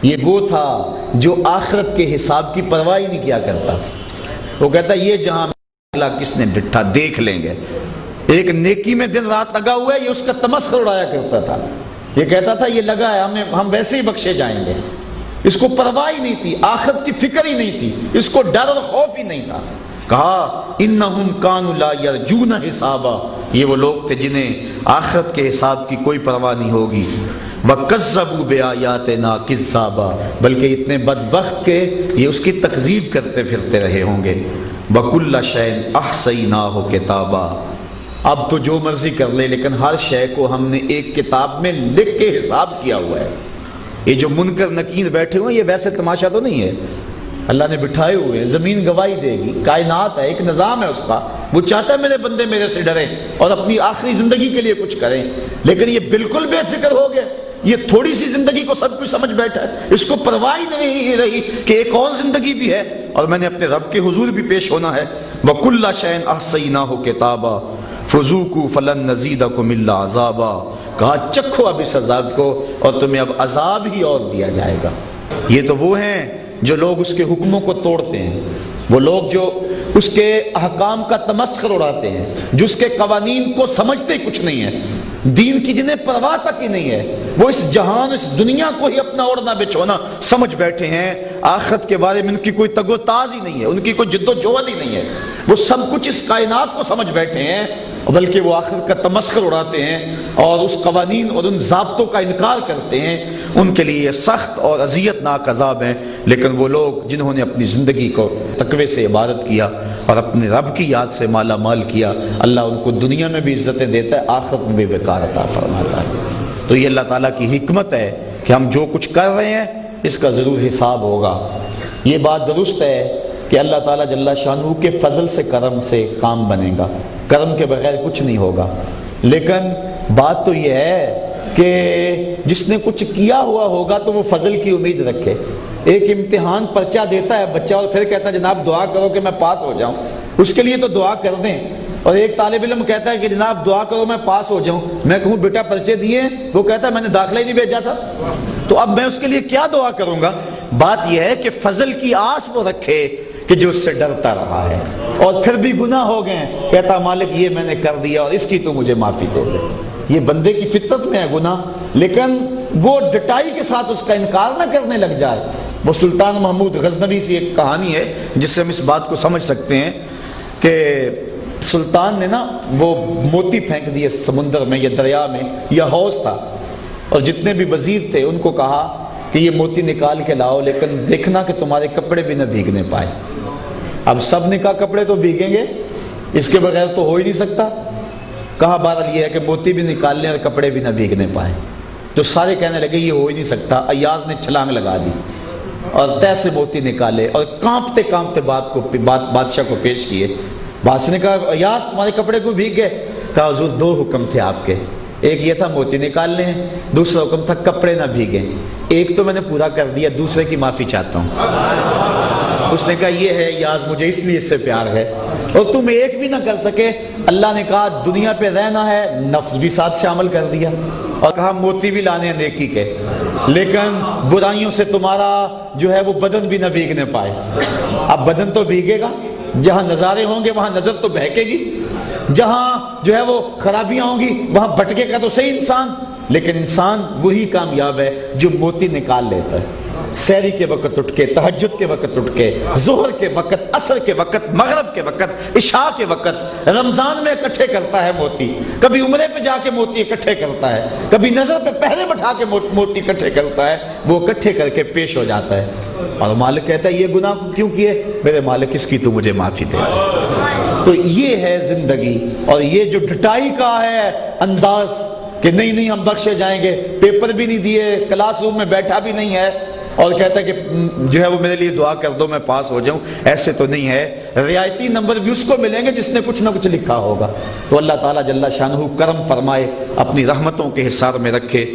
یہ وہ تھا جو آخرت کے حساب کی پرواہ ہی نہیں کیا کرتا تھا۔ وہ کہتا یہ جہاں کس نے ڈٹھا دیکھ لیں گے، ایک نیکی میں دن رات لگا ہوا ہے، یہ اس کا تمسخر اڑایا کرتا تھا۔ یہ کہتا تھا یہ لگا ہے ہم ویسے ہی بخشے جائیں گے۔ اس کو پرواہ ہی نہیں تھی، آخرت کی فکر ہی نہیں تھی، اس کو ڈر اور خوف ہی نہیں تھا۔ کہا انہم کانوا لا یرجون حسابا، یہ وہ لوگ تھے جنہیں آخرت کے حساب کی کوئی پرواہ نہیں ہوگی۔ وَكَذَّبُوا بِآيَاتِنَا كِذَّابًا، بلکہ اتنے بدبخت کہ یہ اس کی تکذیب کرتے پھرتے رہے ہوں گے۔ وَكُلَّ شَيْءٍ أَحْصَيْنَاهُ كِتَابًا، اب تو جو مرضی کر لے لیکن ہر شے کو ہم نے ایک کتاب میں لکھ کے حساب کیا ہوا ہے۔ یہ جو منکر نکیر بیٹھے ہوئے یہ ویسے تماشا تو نہیں ہے، اللہ نے بٹھائے ہوئے، زمین گواہی دے گی، کائنات ہے، ایک نظام ہے اس کا، وہ چاہتا ہے میرے بندے میرے سے ڈریں اور اپنی آخری زندگی کے لیے کچھ کریں، لیکن یہ بالکل بے فکر ہو گئے، یہ تھوڑی سی زندگی کو سب کچھ سمجھ بیٹھا ہے، اس کو پرواہ ہی نہیں رہی کہ ایک اور زندگی بھی ہے اور میں نے اپنے رب کے حضور بھی پیش ہونا ہے۔ وَكُلَّ شَيْءٍ أَحْصَيْنَاهُ كِتَابًا فَذُوقُوا فَلَن نَّزِيدَكُمْ إِلَّا عَذَابًا، کہا چکھو اب اس عذاب کو اور تمہیں اب عذاب ہی اور دیا جائے گا۔ یہ تو وہ ہیں جو لوگ اس کے حکموں کو توڑتے ہیں، وہ لوگ جو اس کے احکام کا تمسخر اڑاتے ہیں، جو اس کے قوانین کو سمجھتے کچھ نہیں ہے، دین کی جنہیں پرواہ تک ہی نہیں ہے، وہ اس جہان اس دنیا کو ہی اپنا اوڑھنا بچھونا سمجھ بیٹھے ہیں، آخرت کے بارے میں ان کی کوئی تگ و تاز ہی نہیں ہے، ان کی کوئی جد و جہد ہی نہیں ہے، وہ سب کچھ اس کائنات کو سمجھ بیٹھے ہیں بلکہ وہ آخرت کا تمسخر اڑاتے ہیں اور اس قوانین اور ان ضابطوں کا انکار کرتے ہیں۔ ان کے لیے یہ سخت اور اذیت ناک عذاب ہیں، لیکن وہ لوگ جنہوں نے اپنی زندگی کو تقوی سے عبادت کیا اور اپنے رب کی یاد سے مالا مال کیا، اللہ ان کو دنیا میں بھی عزتیں دیتا ہے، آخرت میں بھی وقار عطا فرماتا ہے۔ تو یہ اللہ تعالیٰ کی حکمت ہے کہ ہم جو کچھ کر رہے ہیں اس کا ضرور حساب ہوگا۔ یہ بات درست ہے کہ اللہ تعالیٰ جل شانہ کے فضل سے کرم سے کام بنے گا، کرم کے بغیر کچھ نہیں ہوگا، لیکن بات تو یہ ہے کہ جس نے کچھ کیا ہوا ہوگا تو وہ فضل کی امید رکھے۔ ایک امتحان پرچہ دیتا ہے بچہ اور پھر کہتا ہے جناب دعا کرو کہ میں پاس ہو جاؤں، اس کے لیے تو دعا کر دیں۔ اور ایک طالب علم کہتا ہے کہ جناب دعا کرو میں پاس ہو جاؤں، میں کہوں بیٹا پرچے دیے، وہ کہتا ہے میں نے داخلہ ہی نہیں بھیجا تھا، تو اب میں اس کے لیے کیا دعا کروں گا؟ بات یہ ہے کہ فضل کی آس وہ رکھے کہ جو اس سے ڈرتا رہا ہے اور پھر بھی گناہ ہو گئے، کہتا مالک یہ میں نے کر دیا اور اس کی تو مجھے معافی دے دے۔ یہ بندے کی فطرت میں ہے گناہ، لیکن وہ ڈٹائی کے ساتھ اس کا انکار نہ کرنے لگ جائے۔ وہ سلطان محمود غزنوی سے ایک کہانی ہے جس سے ہم اس بات کو سمجھ سکتے ہیں کہ سلطان نے نا وہ موتی پھینک دیے سمندر میں یا دریا میں یا حوض تھا، اور جتنے بھی وزیر تھے ان کو کہا کہ یہ موتی نکال کے لاؤ لیکن دیکھنا کہ تمہارے کپڑے بھی نہ بھیگنے پائے۔ اب سب نے کہا کپڑے تو بھیگیں گے، اس کے بغیر تو ہو ہی نہیں سکتا۔ کہا بہرحال یہ ہے کہ موتی بھی نکال لیں اور کپڑے بھی نہ بھیگنے پائیں۔ تو سارے کہنے لگے یہ ہو ہی نہیں سکتا۔ ایاز نے چھلانگ لگا دی اور طے سے موتی نکالے اور کانپتے کانپتے بادشاہ کو پیش کیے۔ بادشاہ نے کہا ایاز تمہارے کپڑے کو بھیگ گئے؟ کہا حضور دو حکم تھے آپ کے، ایک یہ تھا موتی نکالنے ہیں، دوسرا حکم تھا کپڑے نہ بھیگیں۔ ایک تو میں نے پورا کر دیا، دوسرے کی معافی چاہتا ہوں۔ اس نے کہا یہ ہے یاز مجھے اس لیے اس سے پیار ہے، اور تم ایک بھی نہ کر سکے۔ اللہ نے کہا دنیا پہ رہنا ہے، نفس بھی ساتھ شامل کر دیا اور کہا موتی بھی لانے ہیں نیکی کے، لیکن برائیوں سے تمہارا جو ہے وہ بدن بھی نہ بھیگنے پائے۔ اب بدن تو بھیگے گا، جہاں نظارے ہوں گے وہاں نظر تو بہکے گی، جہاں جو ہے وہ خرابیاں ہوں گی وہاں بھٹکے گا تو صحیح انسان، لیکن انسان وہی کامیاب ہے جو موتی نکال لیتا ہے۔ سحری کے وقت اٹھ کے، تہجد کے وقت اٹھ کے، ظہر کے وقت، عصر کے وقت، مغرب کے وقت، عشاء کے وقت، رمضان میں اکٹھے کرتا ہے موتی، کبھی عمرے پہ جا کے موتی اکٹھے کرتا ہے، کبھی نظر پہ پہرے بٹھا کے موتی اکٹھے کرتا ہے، وہ اکٹھے کر کے پیش ہو جاتا ہے اور مالک کہتا ہے یہ گناہ کیوں کیے؟ میرے مالک اس کی تو مجھے معافی دے۔ تو یہ ہے زندگی، اور یہ جو ڈٹائی کا ہے انداز کہ نہیں ہم بخشے جائیں گے، پیپر بھی نہیں دیے، کلاس روم میں بیٹھا بھی نہیں ہے اور کہتا ہے کہ جو ہے وہ میرے لیے دعا کر دو میں پاس ہو جاؤں، ایسے تو نہیں ہے۔ رعایتی نمبر بھی اس کو ملیں گے جس نے کچھ نہ کچھ لکھا ہوگا۔ تو اللہ تعالیٰ جل شانہ کرم فرمائے، اپنی رحمتوں کے حصار میں رکھے۔